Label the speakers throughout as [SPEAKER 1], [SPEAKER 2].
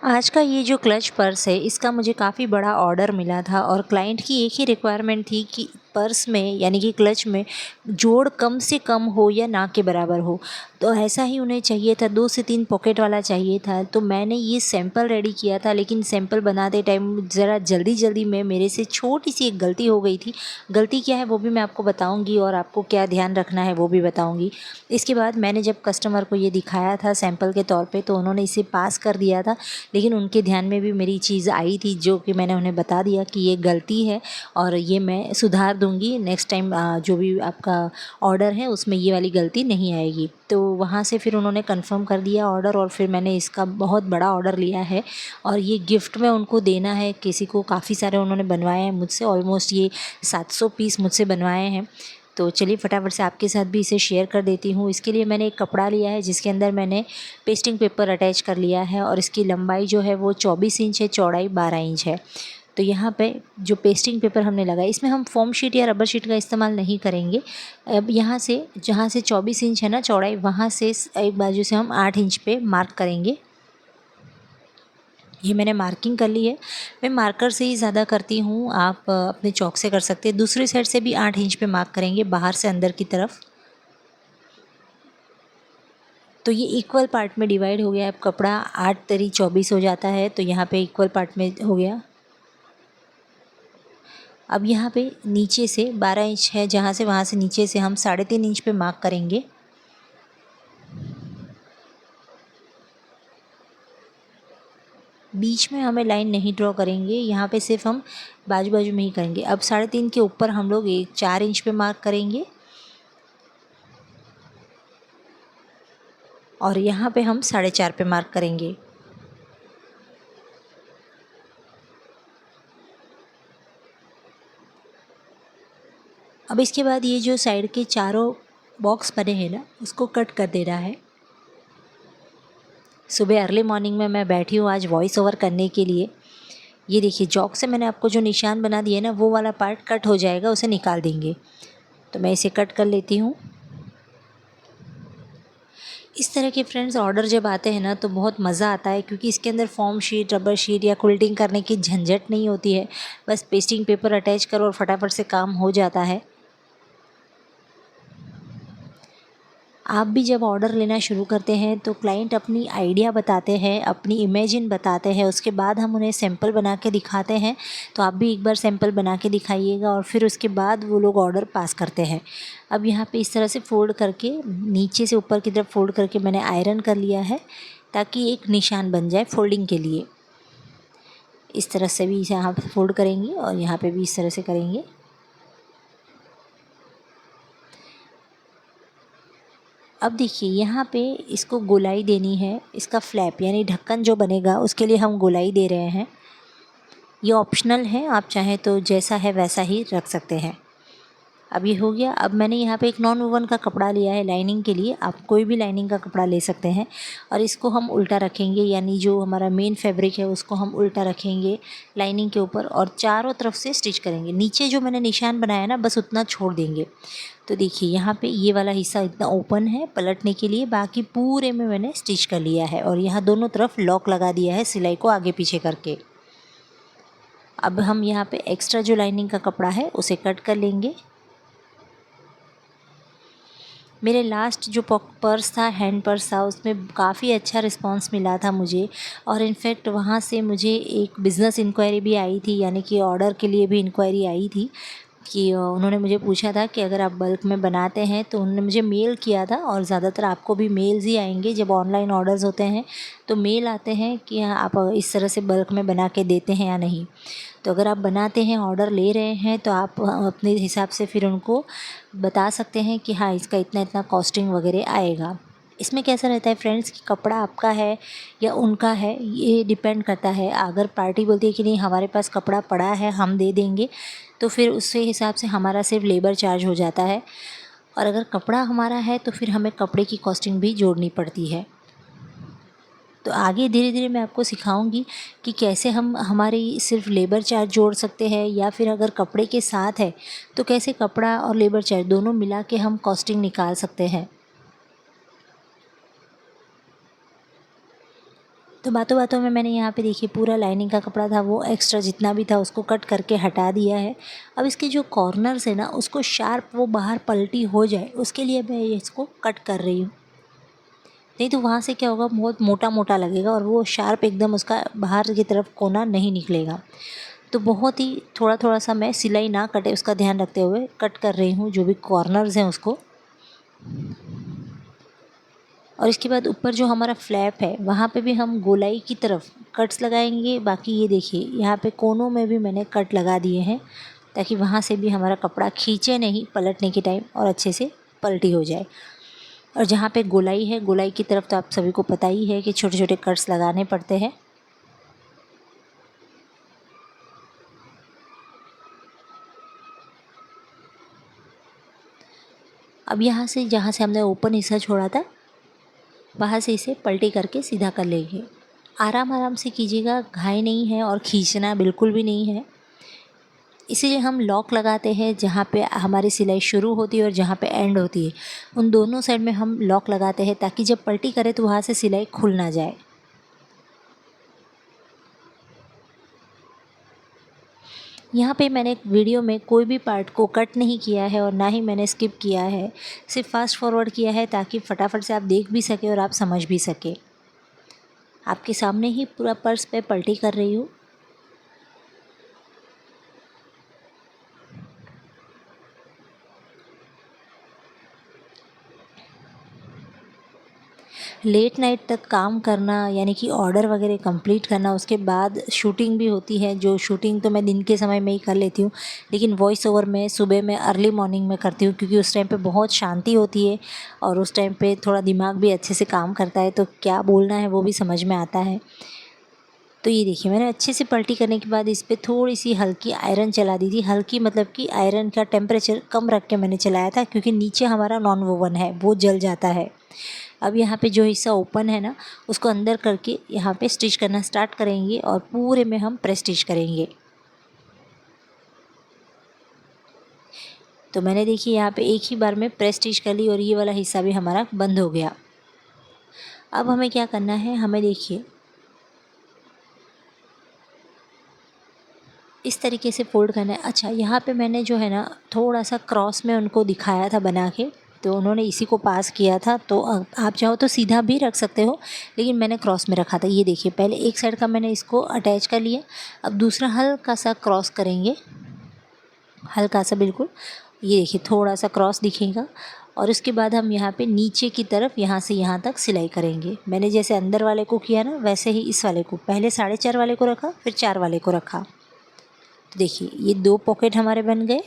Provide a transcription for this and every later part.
[SPEAKER 1] आज का ये जो क्लच पर्स है इसका मुझे काफ़ी बड़ा ऑर्डर मिला था और क्लाइंट की एक ही रिक्वायरमेंट थी कि पर्स में यानी कि क्लच में जोड़ कम से कम हो या ना के बराबर हो। तो ऐसा ही उन्हें चाहिए था, 2 से 3 पॉकेट वाला चाहिए था। तो मैंने ये सैंपल रेडी किया था, लेकिन सैंपल बनाते टाइम ज़रा जल्दी में मेरे से छोटी सी एक गलती हो गई थी। गलती क्या है वो भी मैं आपको बताऊँगी और आपको क्या ध्यान रखना है वो भी बताऊँगी। इसके बाद मैंने जब कस्टमर को ये दिखाया था सैंपल के तौर पे, तो उन्होंने इसे पास कर दिया था। लेकिन उनके ध्यान में भी मेरी चीज़ आई थी, जो कि मैंने उन्हें बता दिया कि ये गलती है और ये मैं सुधार दूँगी। नेक्स्ट टाइम जो भी आपका ऑर्डर है उसमें ये वाली गलती नहीं आएगी। तो वहाँ से फिर उन्होंने कंफर्म कर दिया ऑर्डर और फिर मैंने इसका बहुत बड़ा ऑर्डर लिया है और ये गिफ्ट में उनको देना है किसी को। काफ़ी सारे उन्होंने बनवाए हैं मुझसे, ऑलमोस्ट ये 700 पीस मुझसे बनवाए हैं। तो चलिए फटाफट से आपके साथ भी इसे शेयर कर देती हूँ। इसके लिए मैंने एक कपड़ा लिया है जिसके अंदर मैंने पेस्टिंग पेपर अटैच कर लिया है और इसकी लंबाई जो है वो 24 इंच है, चौड़ाई 12 इंच है। तो यहाँ पे जो पेस्टिंग पेपर हमने लगाया, इसमें हम फोम शीट या रबर शीट का इस्तेमाल नहीं करेंगे। अब यहाँ से जहाँ से 24 इंच है ना चौड़ाई, वहाँ से एक बाजू से हम 8 इंच पे मार्क करेंगे। ये मैंने मार्किंग कर ली है। मैं मार्कर से ही ज़्यादा करती हूँ, आप अपने चॉक से कर सकते हैं। दूसरी साइड से भी 8 इंच पे मार्क करेंगे, बाहर से अंदर की तरफ। तो ये इक्वल पार्ट में डिवाइड हो गया। अब कपड़ा 8 तरी 24 हो जाता है, तो यहाँ पे इक्वल पार्ट में हो गया। अब यहाँ पे नीचे से 12 इंच है जहाँ से, वहाँ से नीचे से हम 3.5 इंच पे मार्क करेंगे। बीच में हमें लाइन नहीं ड्रॉ करेंगे, यहाँ पे सिर्फ हम बाजू बाजू में ही करेंगे। अब 3.5 के ऊपर हम लोग 4 इंच पे मार्क करेंगे और यहाँ पे हम 4.5 पे मार्क करेंगे। अब इसके बाद ये जो साइड के चारों बॉक्स बने हैं ना, उसको कट कर देना है। सुबह अर्ली मॉर्निंग में मैं बैठी हूँ आज वॉइस ओवर करने के लिए। ये देखिए चॉक से मैंने आपको जो निशान बना दिए ना, वो वाला पार्ट कट हो जाएगा, उसे निकाल देंगे। तो मैं इसे कट कर लेती हूँ। इस तरह के फ्रेंड्स ऑर्डर जब आते हैं ना तो बहुत मज़ा आता है, क्योंकि इसके अंदर फॉर्म शीट, रबर शीट या क्विल्टिंग करने की झंझट नहीं होती है। बस पेस्टिंग पेपर अटैच करो और फटाफट से काम हो जाता है। आप भी जब ऑर्डर लेना शुरू करते हैं तो क्लाइंट अपनी आइडिया बताते हैं, अपनी इमेजिन बताते हैं, उसके बाद हम उन्हें सैंपल बना के दिखाते हैं। तो आप भी एक बार सैंपल बना के दिखाइएगा और फिर उसके बाद वो लोग ऑर्डर पास करते हैं। अब यहाँ पे इस तरह से फ़ोल्ड करके, नीचे से ऊपर की तरफ फ़ोल्ड करके मैंने आयरन कर लिया है, ताकि एक निशान बन जाए फोल्डिंग के लिए। इस तरह से भी इसे यहाँ पे फोल्ड करेंगे और यहाँ पे भी इस तरह से करेंगे। अब देखिए यहाँ पे इसको गोलाई देनी है। इसका फ्लैप यानी ढक्कन जो बनेगा उसके लिए हम गोलाई दे रहे हैं। ये ऑप्शनल है, आप चाहें तो जैसा है वैसा ही रख सकते हैं। अब ये हो गया। अब मैंने यहाँ पे एक नॉन वोवन का कपड़ा लिया है लाइनिंग के लिए, आप कोई भी लाइनिंग का कपड़ा ले सकते हैं। और इसको हम उल्टा रखेंगे, यानी जो हमारा मेन फैब्रिक है उसको हम उल्टा रखेंगे लाइनिंग के ऊपर और चारों तरफ से स्टिच करेंगे। नीचे जो मैंने निशान बनाया ना, बस उतना छोड़ देंगे। तो देखिए यहाँ पे ये वाला हिस्सा इतना ओपन है पलटने के लिए, बाकी पूरे में मैंने स्टिच कर लिया है और यहाँ दोनों तरफ लॉक लगा दिया है सिलाई को आगे पीछे करके। अब हम यहाँ पे एक्स्ट्रा जो लाइनिंग का कपड़ा है उसे कट कर लेंगे। मेरे लास्ट जो पर्स था, हैंड पर्स था, उसमें काफ़ी अच्छा रिस्पांस मिला था मुझे। और इनफैक्ट वहाँ से मुझे एक बिज़नेस इंक्वायरी भी आई थी, यानी कि ऑर्डर के लिए भी इंक्वायरी आई थी कि उन्होंने मुझे पूछा था कि अगर आप बल्क में बनाते हैं, तो उन्होंने मुझे मेल किया था। और ज़्यादातर आपको भी मेल्स ही आएंगे जब ऑनलाइन ऑर्डर्स होते हैं, तो मेल आते हैं कि आप इस तरह से बल्क में बना के देते हैं या नहीं। तो अगर आप बनाते हैं, ऑर्डर ले रहे हैं, तो आप अपने हिसाब से फिर उनको बता सकते हैं कि हाँ इसका इतना इतना कॉस्टिंग वगैरह आएगा। इसमें कैसा रहता है फ्रेंड्स कि कपड़ा आपका है या उनका है, ये डिपेंड करता है। अगर पार्टी बोलती है कि नहीं हमारे पास कपड़ा पड़ा है हम दे देंगे, तो फिर उससे हिसाब से हमारा सिर्फ लेबर चार्ज हो जाता है। और अगर कपड़ा हमारा है तो फिर हमें कपड़े की कॉस्टिंग भी जोड़नी पड़ती है। तो आगे धीरे धीरे मैं आपको सिखाऊंगी कि कैसे हम हमारी सिर्फ लेबर चार्ज जोड़ सकते हैं, या फिर अगर कपड़े के साथ है तो कैसे कपड़ा और लेबर चार्ज दोनों मिला के हम कॉस्टिंग निकाल सकते हैं। तो बातों बातों में मैंने यहाँ पे देखिए पूरा लाइनिंग का कपड़ा था वो एक्स्ट्रा जितना भी था उसको कट करके हटा दिया है। अब इसके जो कॉर्नर्स है ना उसको शार्प वो बाहर पलटी हो जाए उसके लिए मैं इसको कट कर रही हूँ। नहीं तो वहाँ से क्या होगा, बहुत मोटा मोटा लगेगा और वो शार्प एकदम उसका बाहर की तरफ कोना नहीं निकलेगा। तो बहुत ही थोड़ा थोड़ा सा मैं सिलाई ना कटे उसका ध्यान रखते हुए कट कर रही हूँ जो भी कॉर्नर्स हैं उसको। और इसके बाद ऊपर जो हमारा फ्लैप है वहाँ पे भी हम गोलाई की तरफ कट्स लगाएंगे। बाकी ये देखिए यहाँ पे कोनों में भी मैंने कट लगा दिए हैं ताकि वहाँ से भी हमारा कपड़ा खींचे नहीं पलटने के टाइम और अच्छे से पलटी हो जाए। और जहाँ पे गोलाई है, गोलाई की तरफ तो आप सभी को पता ही है कि छोटे छोटे कट्स लगाने पड़ते हैं। अब यहाँ से जहाँ से हमने ओपन हिस्सा छोड़ा था वहाँ से इसे पलटी करके सीधा कर लेंगे। आराम आराम से कीजिएगा, घाई नहीं है और खींचना बिल्कुल भी नहीं है। इसीलिए हम लॉक लगाते हैं, जहाँ पे हमारी सिलाई शुरू होती है और जहाँ पे एंड होती है उन दोनों साइड में हम लॉक लगाते हैं ताकि जब पलटी करें तो वहाँ से सिलाई खुल ना जाए। यहाँ पे मैंने वीडियो में कोई भी पार्ट को कट नहीं किया है और ना ही मैंने स्किप किया है, सिर्फ फास्ट फॉरवर्ड किया है ताकि फटाफट से आप देख भी सके और आप समझ भी सके। आपके सामने ही पूरा पर्स पे पलटी कर रही हूँ। लेट नाइट तक काम करना यानी कि ऑर्डर वगैरह कंप्लीट करना, उसके बाद शूटिंग भी होती है। जो शूटिंग तो मैं दिन के समय में ही कर लेती हूँ, लेकिन वॉइस ओवर में सुबह में अर्ली मॉर्निंग में करती हूँ क्योंकि उस टाइम पे बहुत शांति होती है और उस टाइम पे थोड़ा दिमाग भी अच्छे से काम करता है, तो क्या बोलना है वो भी समझ में आता है। तो ये देखिए मैंने अच्छे से पलटी करने के बाद इस पर थोड़ी सी हल्की आयरन चला दी थी। हल्की मतलब कि आयरन का टेम्परेचर कम रख के मैंने चलाया था क्योंकि नीचे हमारा नॉन वोवन है वो जल जाता है। अब यहाँ पे जो हिस्सा ओपन है ना उसको अंदर करके यहाँ पे स्टिच करना स्टार्ट करेंगे और पूरे में हम प्रेस स्टिच करेंगे। तो मैंने देखिए यहाँ पे एक ही बार में प्रेस स्टिच कर ली और ये वाला हिस्सा भी हमारा बंद हो गया। अब हमें क्या करना है, हमें देखिए इस तरीके से फोल्ड करना है। अच्छा, यहाँ पे मैंने जो है ना थोड़ा सा क्रॉस में उनको दिखाया था बना के, तो उन्होंने इसी को पास किया था। तो आप चाहो तो सीधा भी रख सकते हो, लेकिन मैंने क्रॉस में रखा था। ये देखिए पहले एक साइड का मैंने इसको अटैच कर लिया, अब दूसरा हल्का सा क्रॉस करेंगे, हल्का सा बिल्कुल। ये देखिए थोड़ा सा क्रॉस दिखेगा और उसके बाद हम यहाँ पे नीचे की तरफ यहाँ से यहाँ तक सिलाई करेंगे। मैंने जैसे अंदर वाले को किया ना वैसे ही इस वाले को, पहले 4.5 वाले को रखा फिर 4 वाले को रखा। तो देखिए ये 2 पॉकेट हमारे बन गए।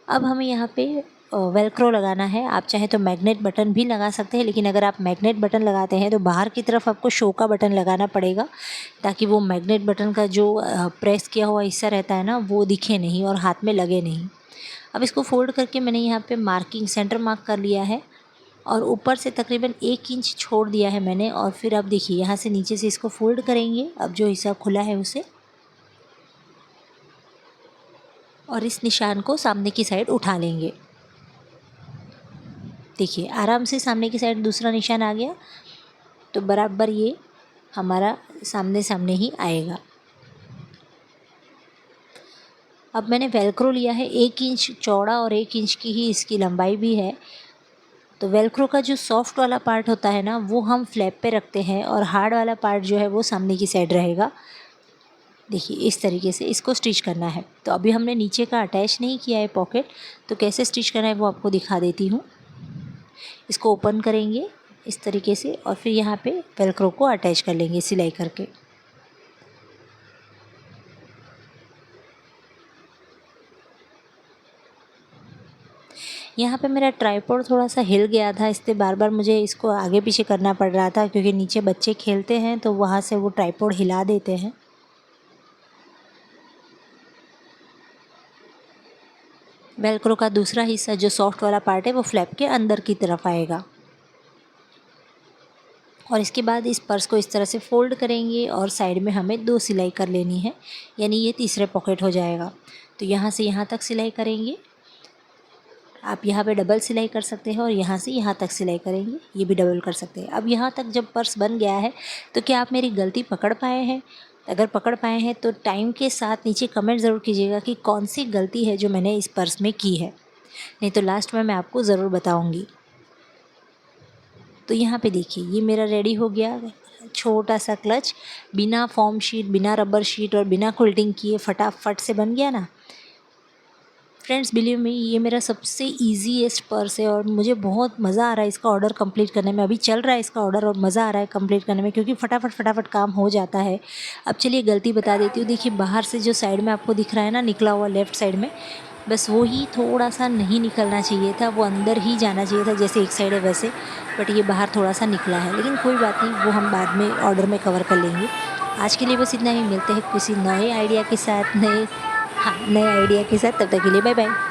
[SPEAKER 1] अब हमें यहाँ पे वेलक्रो लगाना है। आप चाहे तो मैग्नेट बटन भी लगा सकते हैं, लेकिन अगर आप मैग्नेट बटन लगाते हैं तो बाहर की तरफ आपको शो का बटन लगाना पड़ेगा ताकि वो मैग्नेट बटन का जो प्रेस किया हुआ हिस्सा रहता है ना वो दिखे नहीं और हाथ में लगे नहीं। अब इसको फोल्ड करके मैंने यहाँ पे मार्किंग सेंटर मार्क कर लिया है और ऊपर से तकरीबन 1 इंच छोड़ दिया है मैंने। और फिर अब देखिए यहाँ से नीचे से इसको फोल्ड करेंगे, अब जो हिस्सा खुला है उसे, और इस निशान को सामने की साइड उठा लेंगे। देखिए आराम से सामने की साइड दूसरा निशान आ गया, तो बराबर ये हमारा सामने सामने ही आएगा। अब मैंने वेलक्रो लिया है 1 इंच चौड़ा और 1 इंच की ही इसकी लंबाई भी है। तो वेलक्रो का जो सॉफ्ट वाला पार्ट होता है ना वो हम फ्लैप पे रखते हैं और हार्ड वाला पार्ट जो है वो सामने की साइड रहेगा। देखिए इस तरीके से इसको स्टिच करना है। तो अभी हमने नीचे का अटैच नहीं किया है पॉकेट, तो कैसे स्टिच करना है वो आपको दिखा देती हूँ। इसको ओपन करेंगे इस तरीके से और फिर यहाँ पे वेलक्रो को अटैच कर लेंगे सिलाई करके। यहाँ पे मेरा ट्राइपॉड थोड़ा सा हिल गया था, इसलिए बार बार मुझे इसको आगे पीछे करना पड़ रहा था क्योंकि नीचे बच्चे खेलते हैं तो वहाँ से वो ट्राइपॉड हिला देते हैं। वेलक्रो का दूसरा हिस्सा जो सॉफ्ट वाला पार्ट है वो फ्लैप के अंदर की तरफ आएगा। और इसके बाद इस पर्स को इस तरह से फोल्ड करेंगे और साइड में हमें 2 सिलाई कर लेनी है, यानी ये तीसरे पॉकेट हो जाएगा। तो यहाँ से यहाँ तक सिलाई करेंगे आप यहाँ पे डबल सिलाई कर सकते हैं और यहाँ से यहाँ तक सिलाई करेंगे, ये भी डबल कर सकते हैं। अब यहाँ तक जब पर्स बन गया है तो क्या आप मेरी गलती पकड़ पाए हैं? अगर पकड़ पाए हैं तो टाइम के साथ नीचे कमेंट ज़रूर कीजिएगा कि कौन सी गलती है जो मैंने इस पर्स में की है, नहीं तो लास्ट में मैं आपको ज़रूर बताऊँगी। तो यहाँ पे देखिए ये मेरा रेडी हो गया छोटा सा क्लच, बिना फॉर्म शीट, बिना रबर शीट और बिना क्विल्टिंग किए फटाफट से बन गया ना। फ्रेंड्स बिलीव मी, ये मेरा सबसे ईजीएस्ट पर्स है और मुझे बहुत मज़ा आ रहा है इसका ऑर्डर कंप्लीट करने में। अभी चल रहा है इसका ऑर्डर और मज़ा आ रहा है कंप्लीट करने में, क्योंकि फटाफट फटाफट काम हो जाता है। अब चलिए गलती बता देती हूँ। देखिए बाहर से जो साइड में आपको दिख रहा है ना निकला हुआ लेफ़्ट साइड में, बस वो ही थोड़ा सा नहीं निकलना चाहिए था, वो अंदर ही जाना चाहिए था, जैसे एक साइड है वैसे, बट ये बाहर थोड़ा सा निकला है। लेकिन कोई बात नहीं, वो हम बाद में ऑर्डर में कवर कर लेंगे। आज के लिए बस इतना ही। मिलते हैं किसी नए आइडिया के साथ, नए आइडिया के साथ। तब तक के लिए बाय बाय।